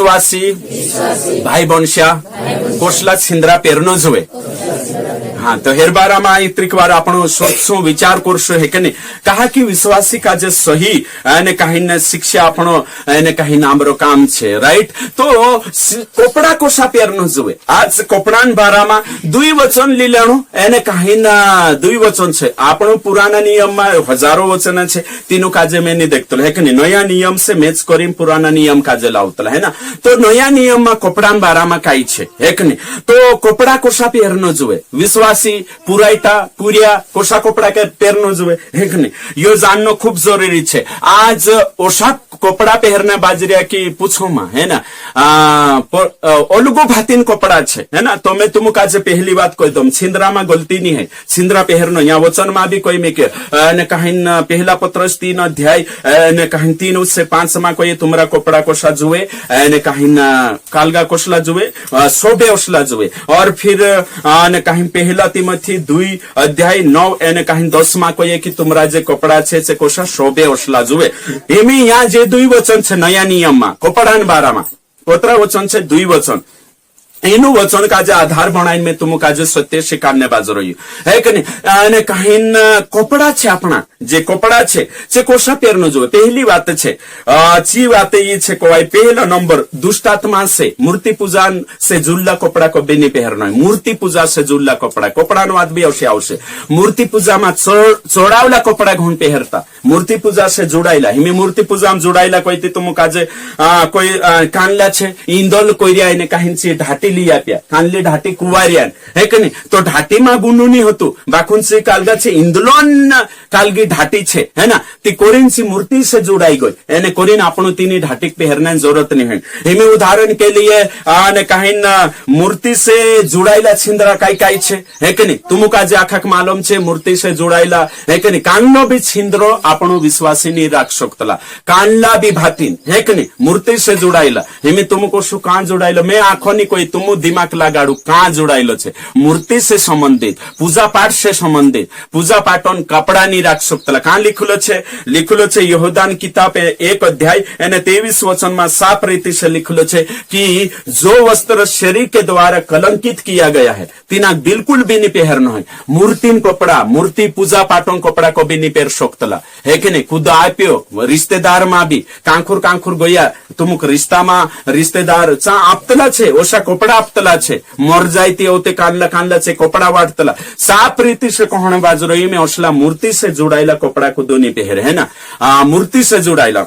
विश्वासी भाई बनशा कोसला छिंद्रा पेरनो जुए। हाँ तो हेर बारा में इतरिक बार आपण सोचसु विचार करसु है कि कहा कि विश्वासी का जे सही ने कहीं न शिक्षा आपण ने कहीं नामरो काम छे राइट। तो कपड़ा कोसा पेरनो जुए। आज कपड़ान बारा में दुई वचन लीलेणु एने कहीं न दुई वचन छे। आपण पुराना नियम में हजारों वचन छे तीनों काजे में नहीं देखतो है कि नया नियम से मैच करीम पुराना नियम काजे लावतला है ना। तो नया नियम में कपड़ान बारा में काई छे है कि तो कपड़ा कोसा पेरनो जुए। विश्वासी पुराइटा पुरिया कोसा कपड़ा के पेरनो जुए है कि नहीं यो जाननो खूब जरूरी छे। आज ओसा कपड़ा पहरने बाजरिया की पूछो मा है ना अलगो भातीन कपड़ा छे है ना। तो मैं तुम काजे पहली बात कोई दम छिंद्रा में गलती नहीं है। छिंद्रा पहरनो यहाँ वचन में भी कोई में के ने कहीं पहला पत्रस 3 अध्याय ने कहीं 3 से 5 में कोई तुमरा कपड़ा कोसा जुए ने कहीं कालगा कोसला जुए सोबे ओसला जुए। और फिर ने कहीं पहला तिमोथी 2 अध्याय 9 ने कहीं 10 में कोई कि तुमरा जे कपड़ा छे से कोसा सोबे ओसला जुए। एमी यहाँ जे 2 वचन छे नया नियम में कपड़ा बारा में कोतरा वचन छे 2 वचन एनु वचन का जे आधार बनाई में तुम का जे सत्य स्वीकारने बाजू रही है कि नहीं कहीं कपड़ा छे अपना जे कपड़ा छे से कोसा पेरनो जो। पहली बात छे ची बात ये छे कोई पहला नंबर दुष्ट आत्मा से मूर्ति पूजा से जुल्ला कपड़ा को बेनी पहरनो है। मूर्ति पूजा से जुल्ला कपड़ा नो आदमी आवश्य आवश्य मूर्ति पूजा में चोड़ावला कपड़ा घून पहरता मूर्ति पूजा से जुड़ाइला हिमी मूर्ति पूजा में जुड़ाइला कोई तुम काजे कोई कानला छे इंदोल कोइरिया ने कहीं से ढाटी लिया प्या कानली ढाटी कुवारियान है कि नहीं। तो ढाटी में गुनु नहीं होतु बाकुन से कालगा छे इंदलोन कालगी ढाटी छे है ना। ती कोरिन सी मूर्ति से जुड़ाई गई एने कोरिन आपनो तीनी ढाटी पहरने जरूरत नहीं है। हिमे उदाहरण के लिए ने कहीं मूर्ति से जुड़ाइला छिंद्रा काई काई छे है कि नहीं। तुम का जे आखक मालूम छे मूर्ति से जुड़ाइला है कि नहीं। कानलो भी छिंद्रो आपनो विश्वासी नहीं राख सकतला कानला भी भातीन है कि नहीं मूर्ति से जुड़ाइला हिमे तुमको शु कहां जुड़ाइलो मैं आंखों नहीं कोई तुम दिमाग लगाड़ू कहां जुड़ाइलो छे मूर्ति से संबंधित पूजा पाठ से संबंधित पूजा पाठन कपड़ा नहीं राख सकतला कहां लिखलो छे यहूदान किताब 1 अध्याय एने 23 वचन में साफ रीति से लिखलो छे कि जो वस्त्र शरीर के द्वारा कलंकित किया गया है तिना बिल्कुल भी नहीं पहरना है। मूर्तिन कपड़ा मूर्ति पूजा पाठन कपड़ा को भी नहीं पहर सकतला है कि नहीं। खुद आप्यो रिश्तेदार में भी कांखुर गया तुमक रिश्ता में रिश्तेदार चा आपतला छे ओसा कपड़ा आपतला छे मर जाती होते कानला छे कपड़ा वाटतला साफ रीति से कहने बाजू रही में ओसला मूर्ति से जुड़ाइला कपड़ा को दोनी पहरे है ना। मूर्ति से जुड़ाइला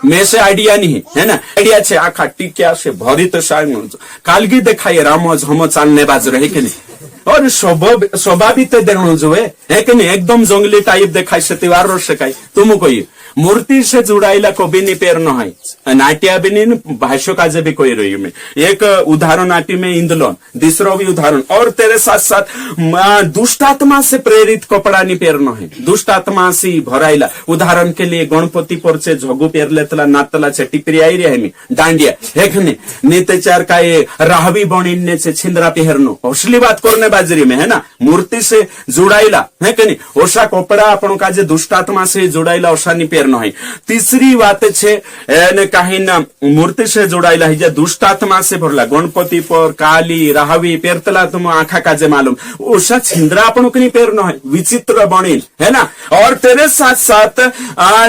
में से आइडिया नहीं है ना आइडिया छे आखा टीक्या से भरी तो कालगी देखाइए रामोज हम चालने बाजू रहे कि नहीं। और स्वाभाविक देखो जो है कि नहीं एकदम जंगली टाइप देखाई से त्योहार रो सकाई तुम कोई मूर्ति से जुड़ाइला को भी नहीं पेरनो है नाट्या भी नहीं भाष्य काजे भी कोई रही में एक उदाहरण नाट्य में इंदलोन दूसरा भी उदाहरण। और तेरे साथ साथ दुष्टात्मा से प्रेरित कपड़ा नहीं पेरनो है दुष्टात्मा से भराइला उदाहरण के लिए गणपति पर से झगू पेर लेतला नातला छे टिपरी आई रही है डांडिया है कि नहीं नेतेचार का ये राहवी बणीने से छिंद्रा पहरनो असली बात करने बाजरी में है ना मूर्ति से जुड़ाइला है कि नहीं ओसा कपड़ा अपन का जे दुष्टात्मा से जुड़ाइला ओसा नहीं पेरनो है। तीसरी बात छे ने कहीं मूर्ति से जुड़ाइला है दुष्टात्मा से भरला गणपति पर काली राहवी पेरतला तुम आखा का जे मालूम ओसा छिंद्रा अपन को नहीं पेरनो है विचित्र बणीन है ना। और तेरे साथ साथ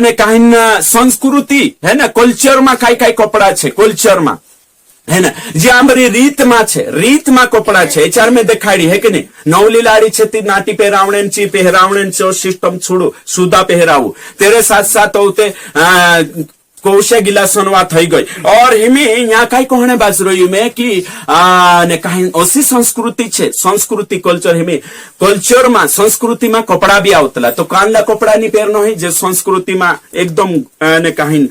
ने कहीं संस्कृति है ना कल्चर में काई कपड़ा छे कल्चर में है ना जे आमरी रीत में कपड़ा छे चार में देखाड़ी है कि नहीं नवली लाड़ी छे ती नाटी पहरावण सिस्टम छोड़ो सुधा पहरावू तेरे साथ साथ होते कोशा गिलासनवा थई गई। और हिमे यहाँ कई कहने बाज रही में कि ने कहीं ओसी संस्कृति छे संस्कृति कल्चर हिमे कल्चर में संस्कृति में कपड़ा भी आवतला तो कानला कपड़ा नहीं पहरनो है जे संस्कृति में एकदम ने कहीं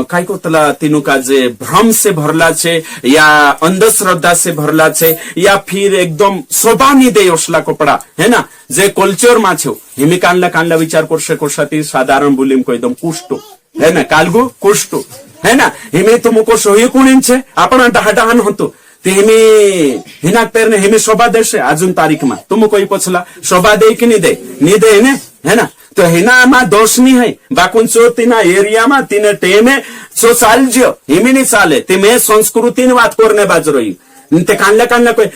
कई कोतला तीनों का जे भ्रम से भरला छे या अंधश्रद्धा से भरला छे या फिर एकदम शोभा नहीं दे ओसला कपड़ा है ना जे कल्चर में छे हिमे कानला विचार कर साधारण बोलीम को एकदम कुष्टो है ना कालगो कुष्टो है ना हिमे तुमको सोही कुणीन छे आपण डहाडहान होतो ते हिमे हिना पेरने हिमे शोभा देशे अजून तारीख में तुमको ही पछला शोभा दे कि नहीं दे ने है ना, तो हिना दोष नहीं है बाकुन चो तीना एरिया में तीने टेमे चो चालज्यो हिमी नहीं चाले ते मैं संस्कृति ने बात करने बाज रही ते कानला कोई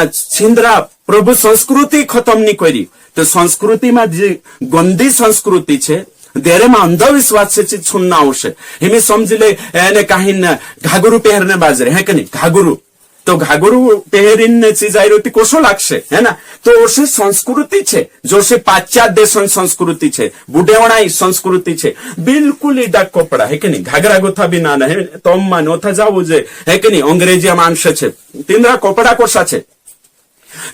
छिंद्रा प्रभु संस्कृति खत्म नहीं करी तो संस्कृति में जे गंदी संस्कृति छे देरे में अंधविश्वास से छुनना आवश्यक हिमी समझले एने कहीं घाघरू पहरने बाज रहे है कि नहीं घाघरू तो घाघरू पहरीने चीज आई रहती कोशो लागशे है ना तो ओसे संस्कृति छे जो से पाश्चात्य देश संस्कृति छे बुढ़ेवणाई संस्कृति छे बिल्कुल इडा कपड़ा है कि नहीं घाघरा गोथा भी ना है तोम मान ओथा जावू जे है कि नहीं अंग्रेजी मानसे छे तीनरा कपड़ा कोसा छे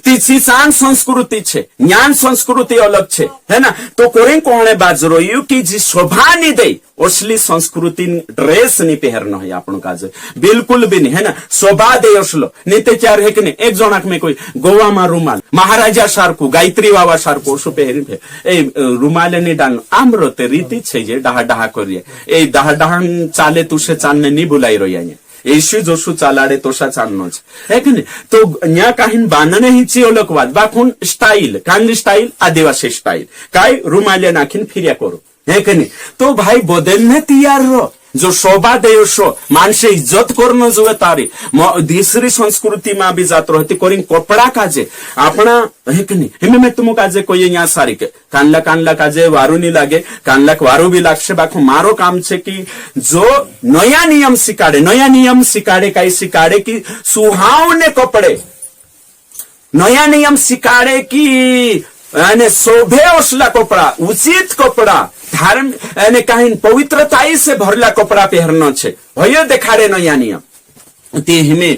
तीसरी शान संस्कृति छे ज्ञान संस्कृति अलग छे है ना तो कोई कोने बाजरो यू की जी शोभा नहीं दे असली संस्कृति ड्रेस नहीं पहरना है आपन काज बिल्कुल भी नहीं है ना शोभा दे असलो नहीं तो क्या है कि नहीं एक जोनाक में कोई गोवा में रुमाल महाराजा सारकू गायत्री बाबा सारकू शो पहरी ए रुमाल नहीं डाल आमरो ते रीति छे जे डाहा डाहा करिए ए डाहा डाहा चाले तुसे चालने नहीं बुलाई रही येशू जोशू चालाडे तोशा चालनो है कि नहीं तो न्या काहीन बांधणे हिची ओळखवाद बाखून स्टाईल कांदी स्टाईल आदिवासी स्टाईल काय रुमाले नाखीन फिर्या करू है कि नहीं तो भाई बदलने तैयार रहो जो शोभा दे शो मानसे इज्जत करनो जुए तारी दूसरी संस्कृति में भी जात रहती कोरी कपड़ा काजे अपना है कि नहीं हिमे में तुम काजे कोई यहाँ सारी के कानला काजे वारू नहीं लागे कानला वारू भी लागशे बाखो मारो काम छे कि जो नया नियम सिकाड़े काई सिकाड़े की सुहावने कपड़े नया नियम सिकाड़े की शोभे असला कपड़ा उचित कपड़ा धार्म कहीं पवित्रताई से भरला कपड़ा पहरना छे भयो देखाड़े नया नियम ते हिमे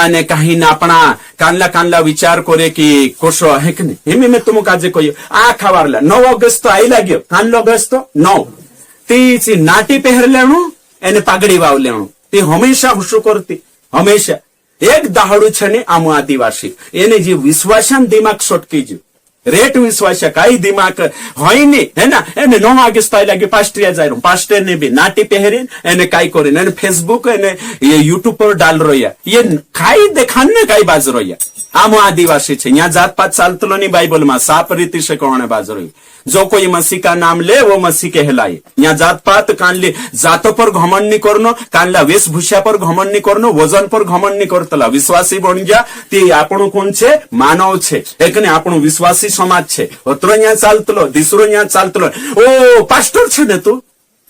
ने कहीं अपना कानला विचार करे कि कोशो है कि नहीं हिमे में तुम काजे कोई आ खवारला 9 अगस्त आई लाग्यो कानलो अगस्त 9 ती नाटी पहर लेणु एने पागड़ी वाव लेणु ते हमेशा हुशो करती हमेशा एक दाहड़ू छे आमु आदिवासी एने जे विश्वासन दिमाग सटकी जो रेट विश्वास कई दिमाग होइनी है ना एने 9 अगस्त लगे पास्टिया जाए पास्टर ने भी नाटी पहरीन एने काई करेन एने फेसबुक एने ये यूट्यूब पर डाल रही ये काई देखाने काई बाज रही आम आदिवासी छे यहाँ जात पात चालतलो नहीं बाइबल में साप रीति से कहने बाज रही जो कोई मसीह का नाम ले वो मसीह कहलाए यहाँ जात पात कानले जातों पर घमंड नहीं करनो कानला वेशभूषा पर घमंड नहीं करनो वजन पर घमंड नहीं करतला विश्वासी बन गया ते आपणो कोण छे मानव छे एक ने आपणो विश्वासी समाज छे अत्रो यहाँ चालतलो दिसरो यहाँ चालतलो ओ पास्टर छे ने तू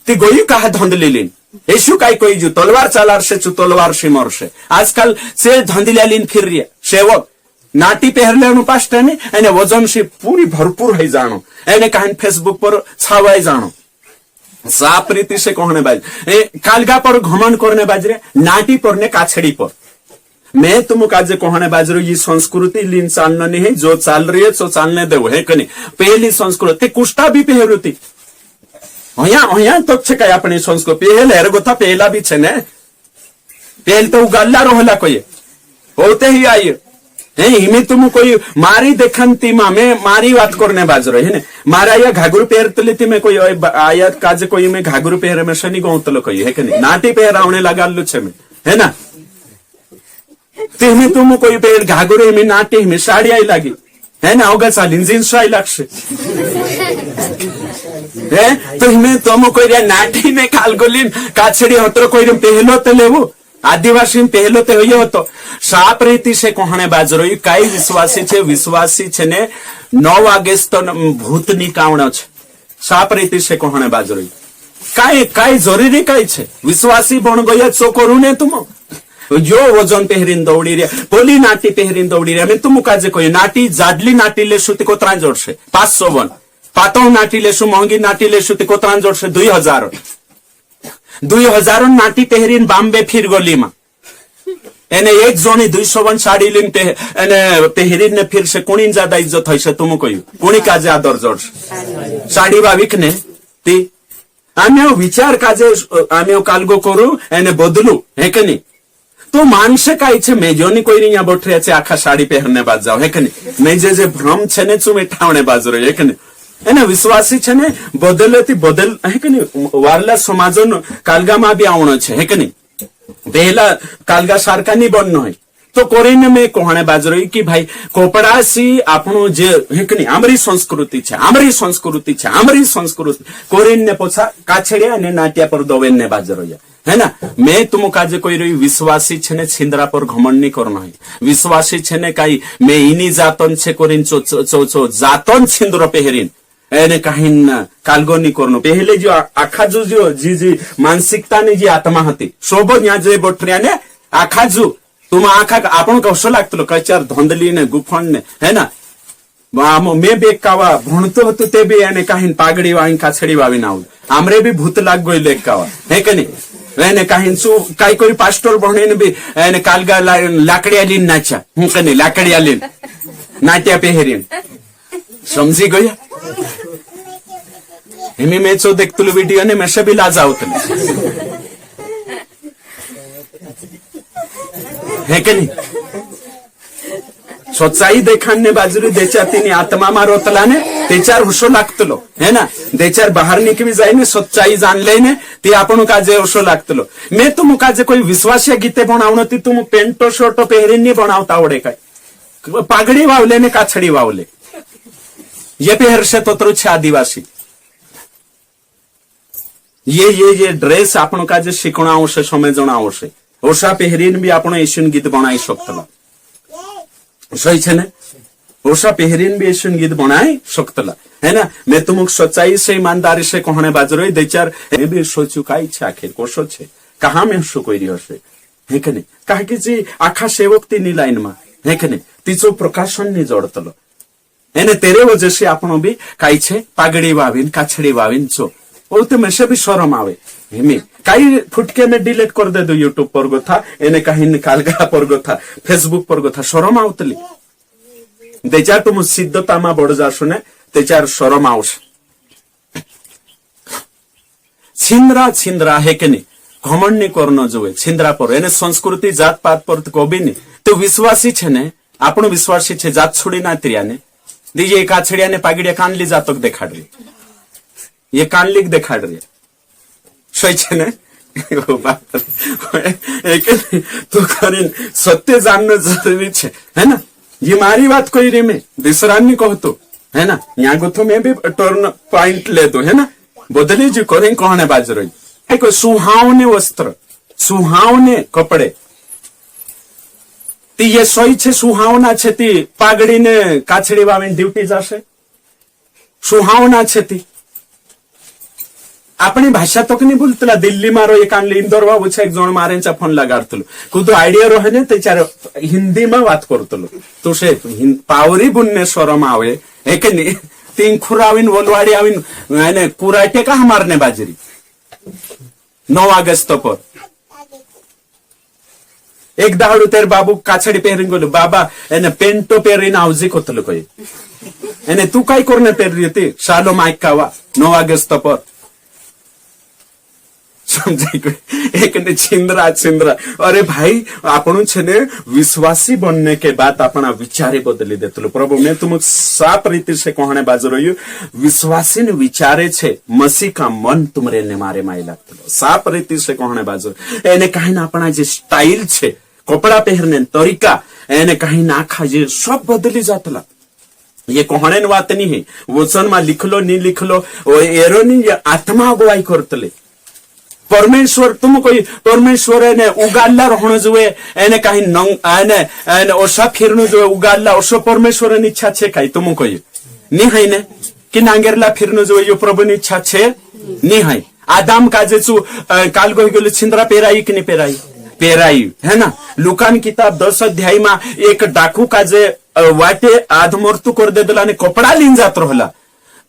ती गोई कहा धंधली लीन येशू काय कोई जो तलवार चालार से चु तलवार से मरसे आजकल से धंधलिया लीन फिर रही सेवक नाटी पहर लेनु पास्टर ने एने वजन से पूरी भरपूर है जानो एने कहां फेसबुक पर छावाई जानो साफ रीति से कहने बाज कालगा पर घमंड करने बाज रे नाटी पर ने काछड़ी पर मैं तुम काजे कहने बाज रही ये संस्कृति लीन चालना नहीं है जो चाल रही है सो चालने दो है कि नहीं पहली संस्कृति कुष्टा भी पहरुती अहिया तो छे काय अपनी संस्कृति पहले हेर गोथा पहला भी छे ने पहल तो गल्ला रोहला कोई होते ही आई हिमे तुम कोई मारी देखनती मा मैं मारी बात करने बाज रहे है मारा या घाघरू पहरतले थी मैं कोई आया काज कोई मैं घाघरू पहरे में शनि गौतलो कोई है कि नहीं नाटी पहरावने लगालू छे मैं है ना तेमे तुम कोई पहर घाघरू में नाटी में साड़ी आई लगी है ना होगा सालिन जींस आई लगसे है तो हिमे तुम कोई नाटी ने खालगोलिन काछड़ी होतरो कोई पहलो तो लेवो आदिवासी पहलो ते हो तो साप रीति से कहने बाज रही कई विश्वासी छे ने 9 अगस्त भूत निकावण छे साप रीति से कहने बाज रही कई जरूरी कई छे विश्वासी बन गया चो करू ने तुम जो वजन पहरीन दौड़ी रे पोली नाटी पहरीन दौड़ी रे तुम काजे कोई नाटी जाडली नाटी लेशु ते कोतरा जोड़से 500 वन पातो नाटी लेशु महंगी नाटी लेशु ते कोतरा जोड़से 2000 नाटी पहरीन बॉम्बे फिर गली में एने एक जोनी 200 वन साड़ी लिन पहरीन ने फिर से कुणी ज्यादा इज्जत है तुम कोई कुणी काजे आदर जोड़ साड़ी बाविक ने ती आम्ही विचार काजे आम्ही कालगो करू एने बदलू है कि नहीं तो मानसे काय छे मैं जो नहीं कोई नहीं यहाँ बैठ रहे छे आखा साड़ी पहरने बाज जाओ है कि नहीं मैं जे भ्रम छे ने चुमे ठावने बाज रही है कि नहीं एने विश्वासी छे ने बदलती बदल है कि नहीं वारला समाजन कालगा में भी आवणो छे है कि नहीं पहला कालगा सारका नहीं बननो है तो कोरिन में कहणे बाजरो कि भाई कोपड़ासी आपनो जे हेकनी आमरी संस्कृति कोरिन ने पोछा काछड़िया ने नाट्या पर दोवेन ने बाजरो है ना। मैं तुम काजे कोई रही विश्वासी छे छिंद्रा पर घमंड नहीं करना है। विश्वासी छे काई मैं इनी जातन छे कोरिन चो जातन छिंद्र पेहरीन एने कहीं कालगो नहीं करनो। पहले जो आखा जो जी मानसिकता ने जी आत्मा हती शोभो यहाँ जे बोठरिया ने आखा जो तुम आखा आपण कसो लागतलो कचार धोंदली ने गुफण ने है ना। मैं बे कावा भणतो होतो ते बी एने कहीं पागड़ी वाइन काछड़ी वावी नाउ आमरे भी भूत लाग गई लेक कावा है के नहीं। एने कहीं सु काई कोई पास्टर बहने ने भी एने कालगा लाकड़िया लीन नाचा हूं कने लाकड़िया लीन नाट्या पेहरीन समझी गया। हिमी मैं चो देखतलो वीडियो ने मैं भी लाजा होतले है के नहीं। सच्चाई देखाने बाजरी देचातीनी आत्मा मारोतला ने तेचार हुशो लागतलो है ना। देचार बाहर निकली जाईने सच्चाई जान लेने ते आपण काजे हुशो लागतलो। मैं तुम काजे कोई विश्वासिया गीते बनावनती तुम पेंटो शर्टो पेहरीनी बनावता आवडे काय पागडी वावले ने काछडी वावले ये पेहरशे तो छे आदिवासी ये ड्रेस आपण काजे शिकणा आवश्य समझणा आवश्य ओषा पेहरीन भी आपण एशियन गीत बनाई सकतला सही छे ने। ओषा पेहरीन भी एशियन गीत बनाई सकतला है ना। मैं तुमक सच्चाई से ईमानदारी से कहने बाजरो देचार भी सोचू काई छे आखिर कोशो छे कहा में शो कोई हसे है के नहीं। कहा कि जी आखा सेवक ती लाइन में है के नहीं तीचो प्रकाशन नहीं जोड़तलो एने तेरे वजह से आपण भी काई छे पागड़ी वाविन काछड़ी वाविन चो ओ तो में से भी शरम आवे हिमी काई फुटके में डिलीट कर दे दो यूट्यूब पर गो था एने कहीं निकाल गया पर गो था फेसबुक पर गो था शरम आवतली देचार तुम सिद्धता मा बढ़ जाशो ने तेचार शरम आवश। छिंद्रा है के नहीं घमंड नहीं करनो जोए छिंद्रा पर एने संस्कृति जात पात पर तो कभी नहीं तो विश्वासी छे ने आपण विश्वासी छे जात छोड़ी ना त्रिया ने दीजिए काछड़िया ने पागड़िया कानली जातक देखाड़ रही ये कानलिक देखाड़ रही सही छे ने तो करीन सत्य जानना जरूरी छे है ना। ये मारी बात कोई रे में दिसरानी कहो तो है ना यहाँ गो मैं भी टर्न पॉइंट ले दो है ना बदली जी करें कहने बाज रही कोई सुहावने वस्त्र सुहावने कपड़े ती ये सही छे सुहावना छे ती पागड़ी ने काछड़ी वावीन ड्यूटी जाशे सुहावना छे ती अपनी भाषा तो नहीं बोलतला दिल्ली मारो एक इंदोर बाबू छे एक जण मारेंचा फोन लगाडतलो कुदो आइडिया रहे ने तेचार हिंदी में बात करतलो तो से पावरी बुनने शरम आवे एक नहीं तीन खुराविन वलवाड़ी आविन यानी कुराटे का मारने बाजरी 9 अगस्त पर एक दाड़ू तेर बाबू काछड़ी पेहरीन गोलो बाबा एने पेंटो पेहरीन आवजी कोतलो कोई एने तू काई करने पेहरी थी सालो माइक कावा 9 अगस्त पर समझे एक ने छिंद्रा अरे भाई आपण छे विश्वासी बनने के बाद अपना विचारे बदली देतलो। प्रभु मैं तुम साफ रीति से कहने बाजरो विश्वासी ने विचारे छे मसीह का मन तुमरे ने मारे माई लागतलो साफ रीति से कहने बाजरो एने कहीं ना अपना जे स्टाइल छे कपड़ा पहरने तरीका एने कहीं ना आखा जे सब बदली जातला। ये कहने बात नहीं है वचन में लिखलो नहीं लिखलो एरो नहीं ये आत्मा अगुवाई करतले परमेश्वर तुम कोई परमेश्वर ने उगाल्ला रहनो जुए एने कहीं एने ओसा फिरनु जुए उगाल्ला ओसो परमेश्वर ने इच्छा छे काई तुम कोई नी है ने कि नांगेरला फिरनु जुए यो प्रभु ने इच्छा छे नी है। आदाम काजे चु काल गई गेलो छिंद्रा पेराई कि नहीं पेराई है ना। लुकान किताब 10 अध्याय में एक डाकू काजे वाटे आध मृत्यु कर दे दला ने कपड़ा लीन जात रहला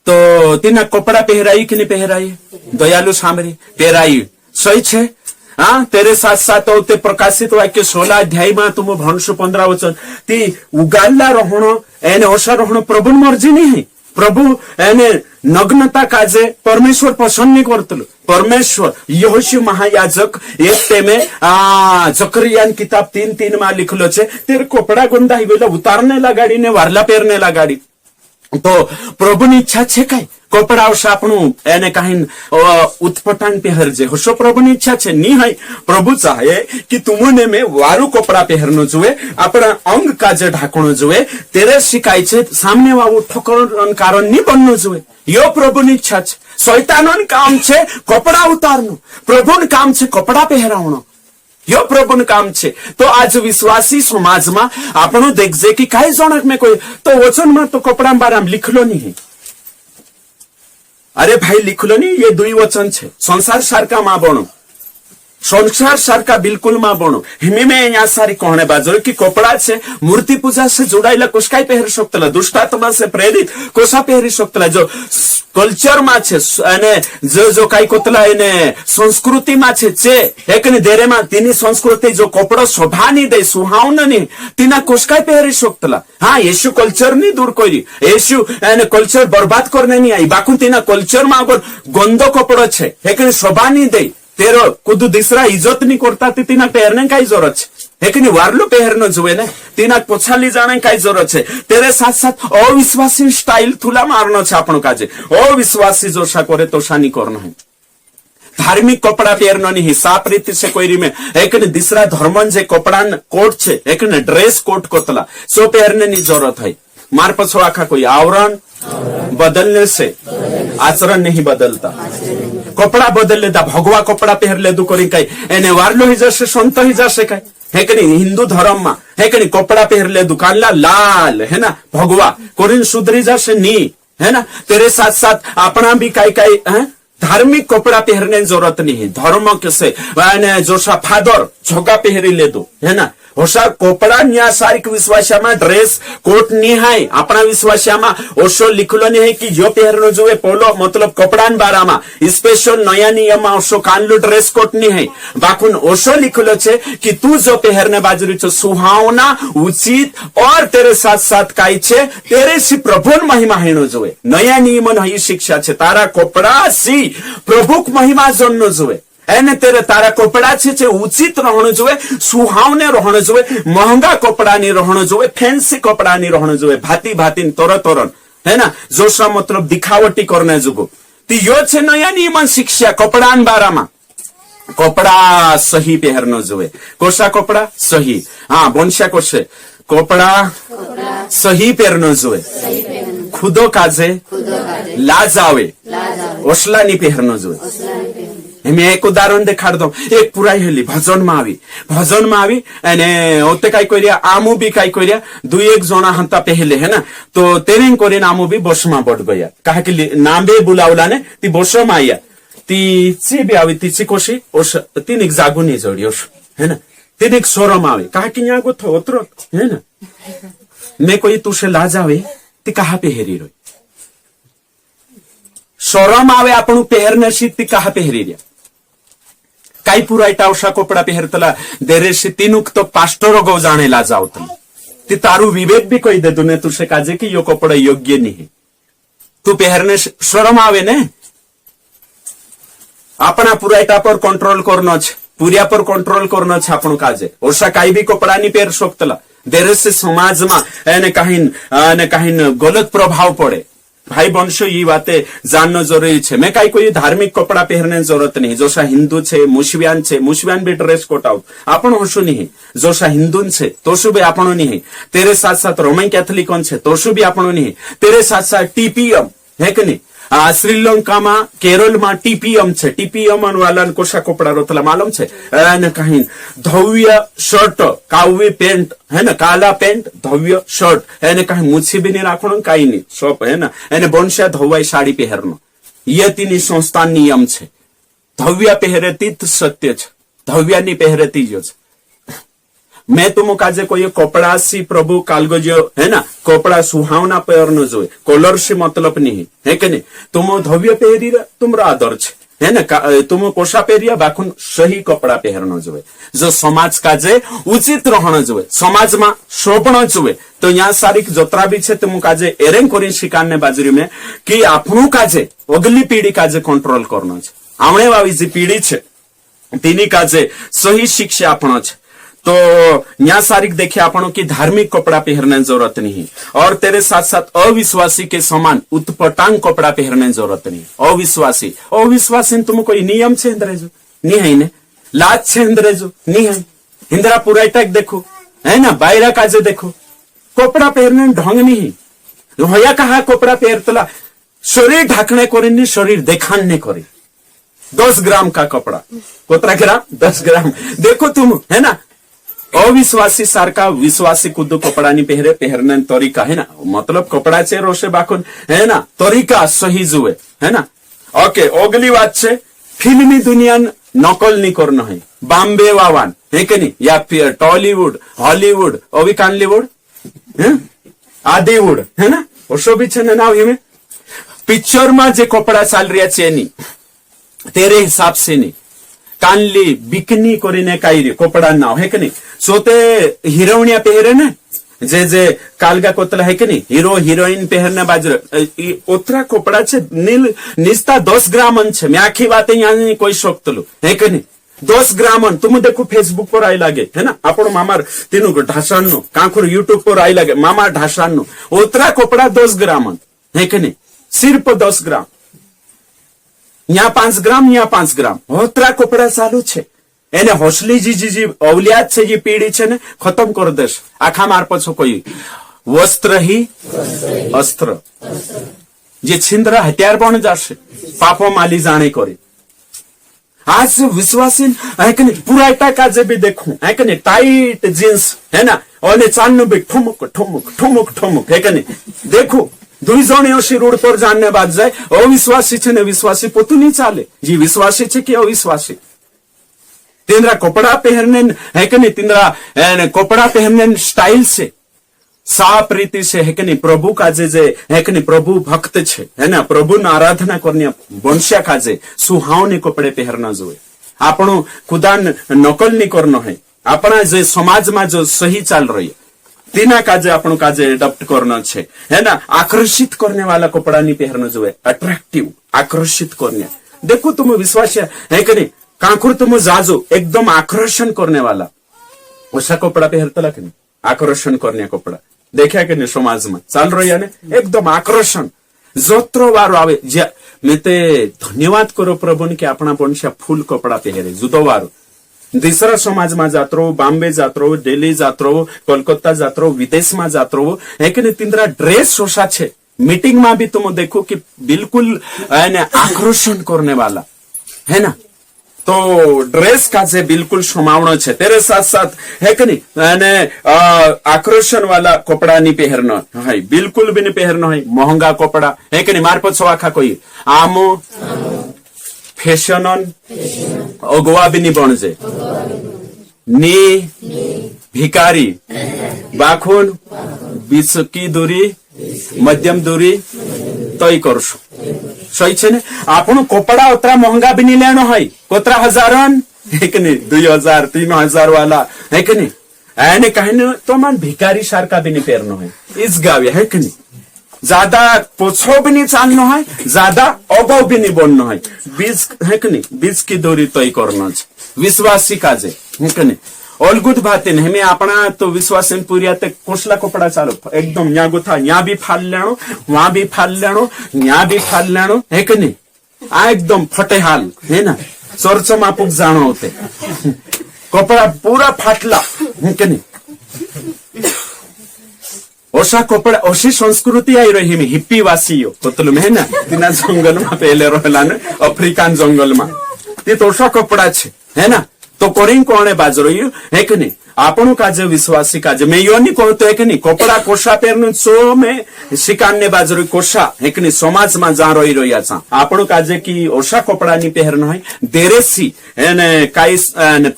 तो तीना कपड़ा पहराई कि नहीं पहराई दयालु सामरी पहराई सही छे हाँ तेरे साथ साथ होते प्रकाशित वाक्य 16 अध्याय में तुम भंशु 15 वचन ती उगाल्ला रहणो एने ओसा रहणो प्रभु मर्जी नहीं है। प्रभु एने नग्नता काजे परमेश्वर पसंद नहीं करतलो परमेश्वर यहोशू महायाजक एक टेमे जकरियान किताब 3:3 में लिखलो छे तेरे कपड़ा गंदा ही गेलो उतारने लगाड़ी ने वारला पेरने लगाड़ी तो प्रभु ने इच्छा छे काय कपड़ा आपणु एने कहीं उत्पटान पहरजे होशो प्रभुनी इच्छा छे नी है प्रभु चाहे कि तुमने में वारू कपड़ा पहरनो जुए अपना अंग काजे ढाकणो जुए तेरे शिकाय छे सामने वाळु ठोकर कारण नी बननो जुए यो प्रभुनी इच्छा छे शैतानन काम छे कपड़ा उतारनो प्रभुन काम छे कपड़ा पहरावणो यो प्रभुन काम छे तो आज विश्वासी समाज में आपणो देखजे कि काई जनक में कोई तो वचन में तो कपड़ा बाराम लिखलो नहीं अरे भाई लिखलो नहीं ये दुई वचन छे संसार सारका मां बनो संसार सारका बिल्कुल मां बनो हिमी में यहाँ सारी कहने बाजो कि कपड़ा छे मूर्ति पूजा से जुड़ाइला कोसकाई पहर सकतला दुष्टात्मा से प्रेरित कोसा पहरी सकतला जो कल्चर में छे अने जो काई कोतला एने संस्कृति में छे चे एकने देरे में तीनी संस्कृति जो कपड़ो शोभा नी दे सुहावन नी तीना कोसकाई पहरी सकतला हाँ येशु कल्चर नी दूर कोई येशु एने कल्चर बर्बाद करने नहीं आई बाकू तीना कल्चर में अगर गंदो कपड़ो छे एकने शोभा नी दे तेरो कुदू दिसरा इज्जत नहीं करता तीना पहरने का जरूरत है एक वार्लो पहरनो जुए ने तीना पोछाली जाने का जरूरत है तेरे साथ साथ अविश्वासी स्टाइल थुला मारनो छे आपनो काजे अविश्वासी जोशा करे तोशा नहीं करनो है धार्मिक कपड़ा पहरनो नहीं साफ रीति से कोई में एक दिसरा धर्मन जे कपड़ा कोट छे एक ड्रेस कोट कोतला सो पहरने नहीं जरूरत है मार पछो आखा कोई आवरण बदलने से आचरण नहीं बदलता कपड़ा बदल लेता भगवा कपड़ा पहर ले दू करी कई एने वार्लो ही जैसे संत ही जैसे कई है कि नहीं हिंदू धर्म में है कि नहीं कपड़ा पहर ले दुकान लाल है ना भगवा कोरिन सुधरी जैसे नी है ना तेरे साथ साथ अपना भी कई कई धार्मिक कपड़ा पहरने की जरूरत नहीं है धर्म कैसे जोशा फादर झोका पहरी ले दो है ना होशा कपड़ा न्या सारिक विश्वास्यामा ड्रेस कोट नहीं है अपना विश्वास्यामा ओशो लिखलो नहीं है कि जो पहरनो जुए पोलो मतलब कपड़ान बारामा स्पेशल नया नियम ओशो कानलो ड्रेस कोट नहीं है बाकुन ओशो लिखलो छे कि तू जो पहरने बाजरी छो सुहावना उचित और तेरे साथ साथ काई छे तेरे सी प्रभुन महिमा हेनो जुए नया नियम नही शिक्षा छे तारा कपड़ा सी प्रभुक महिमा जन्नो जुए एने तेरे तारा कपड़ा छे उचित रहनो जुए सुहावने रहनो जुए महंगा कपड़ा नहीं रहनो जुए फैंसी कपड़ा नहीं रहनो जुए भाती भाती तोर तोरन है ना जोशा मतलब दिखावटी करने जुगो ती यो छे नया नियमन शिक्षा कपड़ान बारामा कपड़ा सही पहरनो जुए कोसा कपड़ा सही हाँ बंशा कोसे कपड़ा सही पहरनो जुए खुदो काजे लाज आवे ओसला नहीं पहरनो जुए मैं एक उदाहरण देखाड़ दो एक पुराई हेली भजन में आवी एने ओते काई कोरिया आमू भी काई कोरिया दुई एक जना हंता पहले है ना तो तेरे कोरिन आमू भी बस में बढ़ गया कहा कि नाम भी बुलावला ने ती बस में आया ती ची भी आवी ती ची कोशी ओस तीन एक जागू नहीं जोड़ी ओस है ना तीन एक सोरम आवे कहा कि यहाँ को थो उतरो है ना मैं कोई तुसे लाज आवे ती कहा पहरी रोई सोरम आवे आपनु पहरने सी ती कहा पहरी रिया काई पुराईटा ओशा कपड़ा पहरतला देरे से तीनुक तो पास्टरो गो जाने ला जावतला ती तारू विवेक भी कोई दे दुने तुसे काजे कि यो कपड़ा योग्य नहीं तू पहरने शरम आवे ने अपना पुराईटा पर कंट्रोल करनो छे पुरिया पर कंट्रोल करनो छे आपनु काजे ओशा काई भी कपड़ा नहीं पहर सकतला देरे से समाज में एने कहीं गलत प्रभाव पड़े भाई वंशो ये बातें जानना जरूरी है मैं कोई धार्मिक कपड़ा पहरने जरूरत नहीं जोशा हिंदू छे मुसबियान भी ड्रेस कोट आउट आपण होशो नहीं जोशा हिंदू छे तोशु भी आपणो नहीं तेरे साथ साथ रोमन कैथोलिकन छे तोशु भी आपणो नहीं तेरे साथ साथ टीपीएम है कि नहीं श्रीलंका में केरल में टीपीएम छे टीपीएम वाला कोशा कपड़ा रोतला मालूम छे कहीं धव्य शर्ट कावी पेंट है ना काला पेंट धव्य शर्ट एने कहीं मुछी भी नहीं राखनो कई नहीं सब है ना एने बंशा धवाई साड़ी पहरनो ये तीन संस्थान नियम छे धव्य पहरे तीत सत्य छे धव्य नहीं पहरे तीजो छे मैं तुम काजे कोई कपड़ा सी प्रभु कालगो जो है ना कपड़ा सुहावना पहरनो जोए कलर से मतलब नहीं है कि नहीं तुम धव्य पहरी तुमरा आदर छे है ना तुम कोशा पहरिया बाखुन सही कपड़ा पहरनो जोए जो समाज काजे उचित रहनो जोए समाज में शोभनो जोए तो यहाँ सारी जतरा भी छे तुम काजे एरेंग करी शिकारने बाजरी में कि आपनु काजे अगली पीढ़ी काजे कंट्रोल करनो छे आवणे वाली जी पीढ़ी छे तीनी काजे सही शिक्षा आपनो छे तो यहाँ सारिक देखे आपनों की धार्मिक कपड़ा पहनने जरूरत नहीं, और तेरे साथ साथ अविश्वासी के समान उत्पटांग कपड़ा पहनने जरूरत नहीं। अविश्वासी तुम कोई नियम छे इंद्रेजो नहीं है ने, लाज छे इंद्रेजो नहीं है, इंद्रा पूरा टक देखो है ना, बायरा काजे देखो, कपड़ा पहनने ढंग नहीं होया, कहा कपड़ा पहनतला शरीर ढाकने करे, शरीर देखाने करे। 10 ग्राम का कपड़ा, कोतरा ग्राम 10 ग्राम, देखो तुम है ना। अविश्वासी सारका विश्वासी कुदू कपड़ा नहीं पहरने तरीका है ना, मतलब कपड़ा चे रोशे बाकुन है ना, तरीका सही जुए है ना। ओके, अगली बात छे फिल्मी दुनिया नकल नहीं करना है, बॉम्बे वावान है कि नहीं, या फिर टॉलीवुड, हॉलीवुड, अभी कानलीवुड आदिवुड है ना, ओशो भी छे ना में पिक्चर में जे कपड़ा चाल रहा छे नहीं तेरे हिसाब से नहीं, कानली बिकनी करीने काई कपड़ा ना है कि नहीं, सोते हीरोइनिया पहरे ने जे जे कालगा कोतला है कि नहीं, हीरो हीरोइन पहरने बाजरे उतरा कपड़ा छे नील निस्ता 10 ग्राम छे। मैं आखी बातें यहाँ कोई शौक तलू है कि नहीं, 10 ग्राम तुम देखो फेसबुक पर आई लगे है ना, आपण मामार तीनों को ढासान नो कांकुर यूट्यूब पर आई लगे मामा ढासान नो, उतरा कपड़ा 10 ग्राम है कि नहीं, सिर्फ 10 ग्राम, यहाँ 5 ग्राम यहाँ 5 ग्राम, उतरा कपड़ा चालू छे। એને હોસલી जी औलियात છે જે પીડી છે ને ખતમ કરી દેશ, આખા માર પછો કોઈ વસ્ત્ર ही अस्त्र, જે છિંદ્ર હથિયાર પણ જશે પાપો માલી જાણે કરી। आज विश्वासी है कि नहीं, पूरा टाका जे भी देखूं है कि नहीं, टाइट जींस है ना, और चालू भी ठुमुक ठुमुक ठुमुक ठुमुक है कि नहीं, देखो 2 जण ओशी रोड पर जानने बाद जाए अविश्वासी छे ने विश्वासी पोतु नहीं चाले, जी विश्वासी छे कि अविश्वासी, तिंद्रा कपड़ा पहनने है कि नहीं, तिंद्रा कपड़ा पहनने स्टाइल से साफ रीति से है कि नहीं, प्रभु का जे है कि नहीं, प्रभु भक्त छे है ना, प्रभु न आराधना करने वंश्या का जे सुहावने कपड़े पहरना जोए, आपनो खुदान नकल नहीं करना है, अपना जे समाज में जो सही चल रही है तीना काजे आपनो काजे एडप्ट करना छे है ना। आकर्षित करने वाला कपड़ा नहीं पहनना जोए, अट्रैक्टिव आकर्षित करने, देखो तुम विश्वास है कि नहीं, कांकुर तुम जाजो एकदम आकर्षण करने वाला वैसा कपड़ा पहनता कि नहीं, आकर्षण करने कपड़ा देखा कि नहीं, समाज में चल रही है एकदम आकर्षण जोत्रो वारो आवे। मैं ते धन्यवाद करो प्रभु ने कि अपना पणसिया फूल कपड़ा पहरे जुदो वारो, दूसरा समाज में जात्रो, बॉम्बे जात्रो, दिल्ली जात्रो, कोलकाता जात्रो, विदेश में जात्रो है कि नहीं, तिंद्रा ड्रेस शोषा छे, मीटिंग में भी तुम देखो कि बिल्कुल आकर्षण करने वाला है ना, तो ड्रेस का जे बिल्कुल समावनो छे, तेरे साथ साथ है कि नहीं, आकर्षण वाला कपड़ा नहीं पहनना है, बिल्कुल भी नहीं पहनना है, महंगा कपड़ा है कि नहीं, मार पछो आखा कोई आमो फैशनन अगुआ भी नहीं बन जे, नी भिकारी बाखुन बीच की दूरी मध्यम दूरी तय करशु सही छे ने। आपनो कपड़ा उतरा महंगा भी नहीं लेनो है, कोतरा हजारन है कि नहीं, 2000 3000 वाला है कि नहीं, ऐने कहने तो मन भिकारी सार का भी नहीं पहनना है इस गावे है कि नहीं, ज्यादा पोछो भी नहीं चालना है, ज्यादा अगो भी नहीं बनना है, बीच है कि नहीं, बीच की दूरी तय करना है विश्वासी का जे है कि नहीं। अलगुद बातें हमें अपना तो विश्वास पूरी कोसला कपड़ा चालो एकदम यहाँ गुथा, यहाँ भी फाल लेनो, वहां भी फाल लेनो, यहाँ भी फाल लेनो है कि नहीं, आ एकदम फटेहाल है ना, चर्च में पुग जानो होते कपड़ा पूरा फाटला है कि नहीं। ओसा कपड़ा ओसी संस्कृति आई रही में हिप्पी वासियों कोतलुम है ना, तिना जंगल में पहले रहला ने अफ्रीकान जंगल में ते तो ओसा कपड़ा छे है ना, तो कोरिंग कोने बाजरो है कि नहीं, आपनो काजे विश्वासी काजे मैं यो नहीं कहतो है कि नहीं, कपड़ा कोषा पहरनु सो में शिकान्ने बाजरो कोषा है कि नहीं, समाज में जा रही रही छा, आपनो काजे की ओषा कपड़ा नहीं पहरना है, देरेसी एने काई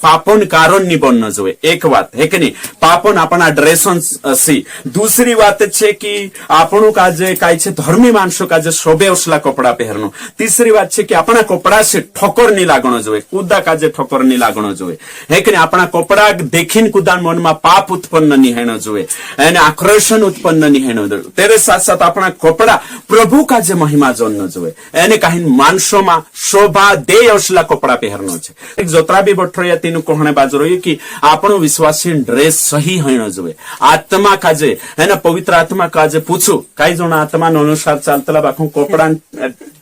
पापन कारण नहीं बनना जोए, एक बात है कि नहीं, पापन अपना ड्रेसन सी। दूसरी बात छे कि आपनो काजे काई छे धर्मी मानसो काजे शोभे ओसला कपड़ा पहरनो। तीसरी बात छे कि अपना कपड़ा से ठोकर नहीं लागणो जोए, कूदा काजे ठोकर नहीं लागणो જોઈએ હે કે આપણા કપડા દેખીને કુદાન મનમાં પાપ ઉત્પન્ન નહીં હેણો જોઈએ એને આક્રોશન ઉત્પન્ન નહીં હેણો જોઈએ તેરે સાથ સાથ આપણા કપડા પ્રભુ કાજે મહિમા જોનનો જોઈએ એને કાહીન માણસોમાં શોભા દે અસલા કપડા પહેરનો છે એક જોતરાબી બઠોયા તેનું કોહણે બાજુ રહ્યું કે આપણો વિશ્વાસી ડ્રેસ સહી હેણો જોઈએ આત્મા કાજે એને પવિત્ર આત્મા કાજે પૂછું કઈ જણ આત્માનો અનુસાર ચાલતલા બાખું કપડા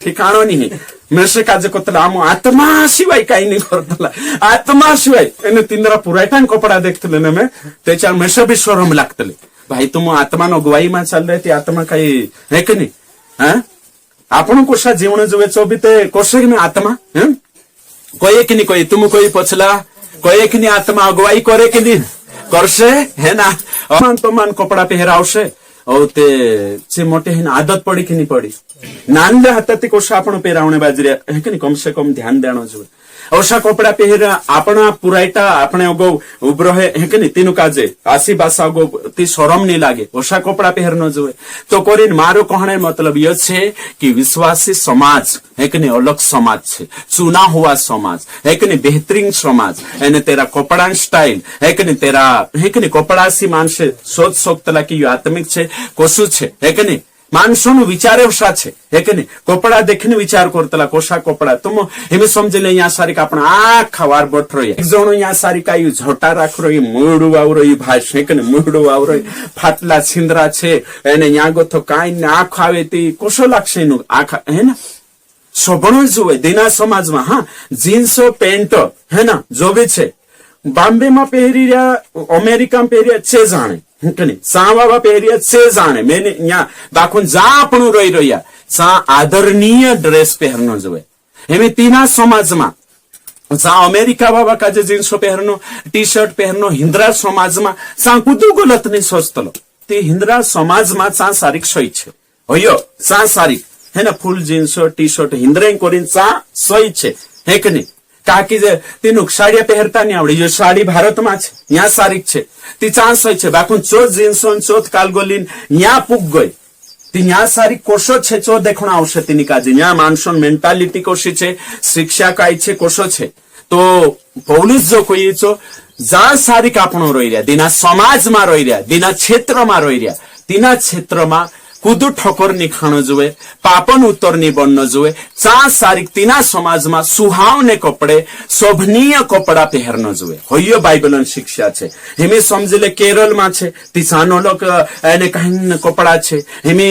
ठिकाणो नहीं मेरे काजे कोतला आम आत्मा शिवाय काही नहीं करतला आत्मा शिवाय एने तिंदरा पुरायटान कपड़ा देखतले ने मैं त्याच्या मेशा भी शरम लागतले भाई तुम आत्मा नो गवाई मा चाल रहे ती आत्मा काही है की नहीं हां आपण कोशा जीवन जोवे चोबी ते कोशे में आत्मा हैं कोई की नहीं कोई तुम कोई पछला कोई की नहीं आत्मा अगुवाई करे की नहीं करसे है ना अमान तो मान कपड़ा पहरावशे और ते चे मोटे हिन आदत पड़ी कि नहीं पड़ी नानले हाथाती कोशा आपण पेरावणे बाजरिया है कि नहीं कम से कम ध्यान देणो जोईए ओशा कपड़ा पहेरा आपणा पुरायटा आपणे अगो उब्रो है कि नहीं तीनु काजे आसी बासा अगो ती शरम नहीं लागे ओशा कपड़ा पहेरनो जोईए तो कोरीन मारो कहणे मतलब यो छे कि विश्वासी समाज है कि नहीं अलग समाज छे चुना हुआ समाज है कि नहीं बेहतरीन समाज एने तेरा कपड़ा स्टाइल है कि नहीं तेरा है कि नहीं कपड़ा सी मानसे सोच सोचतला कि यो आत्मिक छे कोसु छे है कि नहीं मानसों विचार ओशा छे है कि नहीं कपड़ा देखने विचार करतला कोशा कपड़ा तुम एमे समझे ले यहाँ सारी का अपना आखा वार बठ रही एक जणो यहाँ सारी का यू झोटा राख रही मूडू आव रही भाष है कि नहीं मूडू आव रही फाटला छिंदरा छे एने यहाँ गो तो काई ने आँख आवे ती कोशो लागशे नु आँख है ना सोबणो जोवे दिना समाज में हाँ जीन्स पेंट है ना जो भी छे बॉम्बे में पहरी रहा अमेरिका में पहरी छे जाने सावा पहरिया छे जाने मैंने यहाँ बाखुन जा आपण रही रहा सा आदरणीय ड्रेस पहरनो जोए एमे तीना समाज में सा अमेरिका बाबा का जे जीन्स पहरनो टी शर्ट पहरनो हिंद्रा समाज में सा कुदू गलत नहीं सोचतलो ते हिंद्रा समाज में सा सारिक सही छे होयो सा सारिक है ना फुल जीन्स टी शर्ट हिंद्रे कोरिन सा सही छे है कि नहीं काकी जे तीनु साड़िया पहरता नहीं आवड़े जो साड़ी भारत में छे यहाँ सारिक छे ती चांस है छे बाकुन चोथ जीन्स चोथ कालगोलीन यहाँ पुग गई ती यहाँ सारी कोशो छे चो देखना आवश्यक तीनी काजी यहाँ मानसोन मेंटालिटी कोशी छे शिक्षा काई छे कोशो छे तो पौलुस जो कोई छो जा सारी कापणो रही रहा दिना समाज में रही रहा दिना क्षेत्र में रही रहा तीना क्षेत्र में कुदू ठोकर नहीं खानो जुए पापन उत्तर नहीं बननो जुए चा सारिक तीना समाज में सुहावने कपड़े शोभनीय कपड़ा पहरनो जुए होइयो बाइबलन शिक्षा छे हेमे समझले केरल में छे तिसानो लोग एने कहीं कपड़ा छे हेमे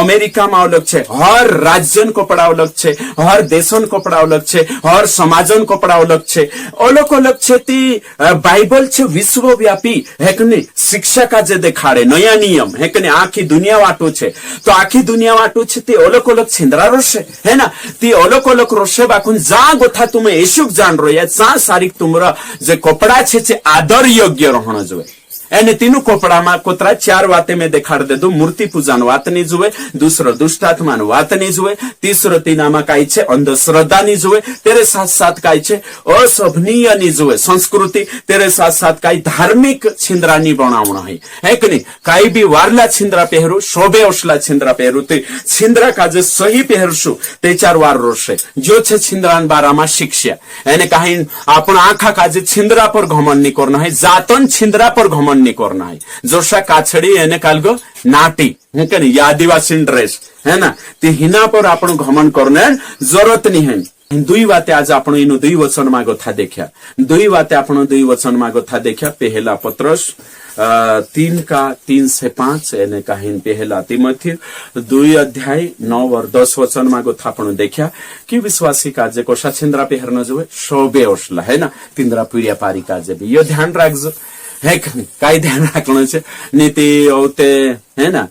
अमेरिका में अलग छे हर राज्यन कपड़ा अलग छे हर देशन कपड़ा अलग छे हर समाजन कपड़ा अलग छे ती बाइबल छे विश्वव्यापी है कि नहीं शिक्षा का जे देखाड़े नया नियम है कि नहीं आखी दुनिया छे तो आखी दुनिया वाटू छे ती ओलक ओलक छिंद्रा रोशे है ना ती ओलक ओलक रोशे बाकुन जा गोथा तुम्हें येशुक जान रो या सा सारिक तुमरा जे कपड़ा छे आदर योग्य रहना जोए एने तीनों कपड़ा में कोतरा चार वाते में देखाड़ दे दो मूर्ति पूजा वात नहीं जुए दूसरो दुष्टात्मा वात नहीं जुए तीसरो तीना में काई छे अंधश्रद्धा नहीं जुए तेरे साथ साथ काई छे अशोभनीय नहीं जुए संस्कृति तेरे साथ साथ काई धार्मिक छिंद्रा नहीं बनावना है कि नहीं काई भी वारला छिंद्रा पहरू शोभे ओसला छिंद्रा पहरू ते छिंद्रा का जे सही पहरशु ते चार वार रोशे जो छे छिंद्रान बारामा शिक्षा एने कहीं आपण आखा का जे छिंद्रा पर घमंड नहीं करना है जातन छिंद्रा पर घमंड नहीं करना है जोशा काछड़ी एने कालगो नाटी है कि नहीं आदिवासी ड्रेस है ना ती हिना पर आपण घमंड करने जरूरत नहीं है दुई बाते आज आपण इनु दुई वचन मा गथा देखा दुई बाते आपण दुई वचन मा गथा देखा पहला पत्रस 3 से 5 एने कहीं पहला तिमोथी 2 अध्याय 9 और 10 वचन मा गथा आपण देखा कि विश्वासी काजे कोशा छिंद्रा पहरनो जोए शोभे ओसला है ना तिंद्रा पुरिया पारी काजे भी यो ध्यान राखजो है काई ध्यान रखना छे नीति औते है ना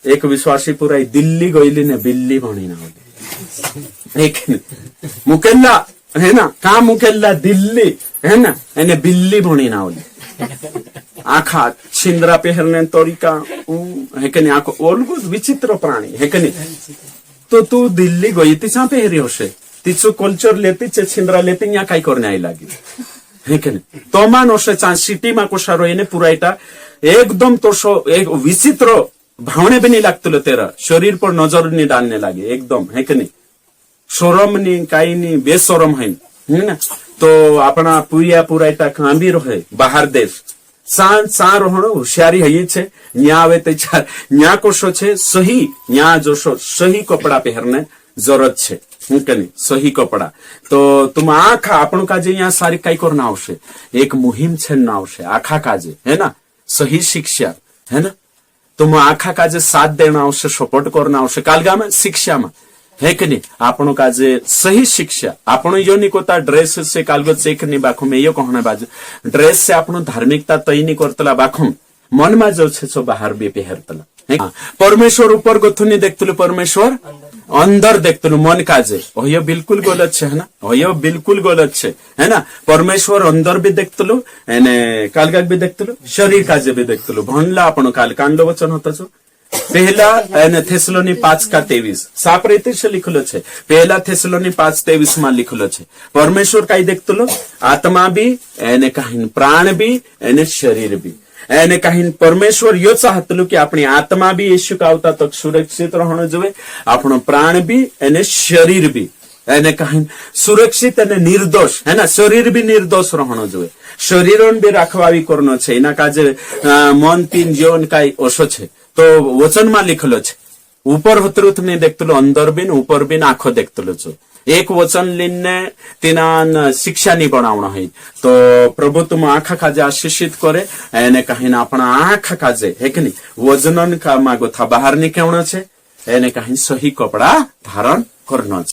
एक विश्वासी पूरा दिल्ली गईली ने बिल्ली बनी ना होली एक मुकेल्ला है ना का मुकेल्ला दिल्ली है ना एने बिल्ली बनी ना होली आखा छिंद्रा पहरने तरीका है कि नहीं आखो ओलगो विचित्र प्राणी है कि नहीं तो तू दिल्ली गई तिचा पहरी होशे तिचो कल्चर लेती छे छिंद्रा लेती यहाँ काई करने आई लागी है कि नहीं तो मान ओशे चा सिटी में कोशा रोईने पुराईटा एकदम तो एक विचित्र भावने भी नहीं लगते तेरा शरीर पर नजर नहीं डालने लगे एकदम है कि नहीं शोरम नहीं काई नहीं बेशोरम है है ना। तो अपना पूरा इटा काम भी रहे बाहर देश सा रोहणो होशियारी है छे न्या आवे ते चार न्या कोशो छे सही न्या जोशो सही कपड़ा पहरने जरूरत छे कनी सही कपड़ा। तो तुम आखा आपण काजे यहाँ सारी कई करना आवशे एक मुहिम छेड़ना आवशे आखा काजे है ना सही शिक्षा है ना। तुम आखा काजे साथ देना आवश्य सपोर्ट करना आवश्य कालगा में शिक्षा में है कि नहीं आपण काजे सही शिक्षा आपण यो नहीं कोता ड्रेस से कालगो चेक नहीं बाखो में यो कहना बाजू ड्रेस से आपण धार्मिकता तय नहीं करतला बाखो मन में जो छे सो बाहर भी पहरतला परमेश्वर ऊपर गथुनी देखतलु परमेश्वर अंदर देखतलु मन काजे ओयो बिल्कुल गलत छे है ना ओयो बिल्कुल गलत छे है ना। परमेश्वर अंदर भी देखतलु एने कालगा भी देखतलु शरीर काजे भी देखतलु भनला आपण काल कांडो वचन होता छो पहला एने थेसलोनी 5:23 साफ रीति से लिखलो छे पहला थेसलोनी 5:23 में लिखलो छे परमेश्वर काई देखतलु आत्मा भी एने काहीन प्राण भी एने शरीर भी एने कहीं परमेश्वर यो चाहतलु कि अपनी आत्मा भी यीशु का आवता तक सुरक्षित रहना जोए आपण प्राण भी एने शरीर भी एने कहीं सुरक्षित एने निर्दोष है ना शरीर भी निर्दोष रहना जोए शरीर भी रखवावी करनो छे इना काजे मन तीन जीवन काई ओशो छे। तो वचन में लिखलो छे ऊपर होतरुत नहीं देखतलु अंदर बिन ऊपर बिन आंखो देखतलु छो एक वचन लिन्ने तिनान शिक्षा नहीं बनावना है। तो प्रभु तुम आखा काजे आशीषित करे एने कहीं अपना आखा काजे है कि नहीं वजनन का मागो था बाहर निकलना छे एने कहीं सही कपड़ा धारण करना छे।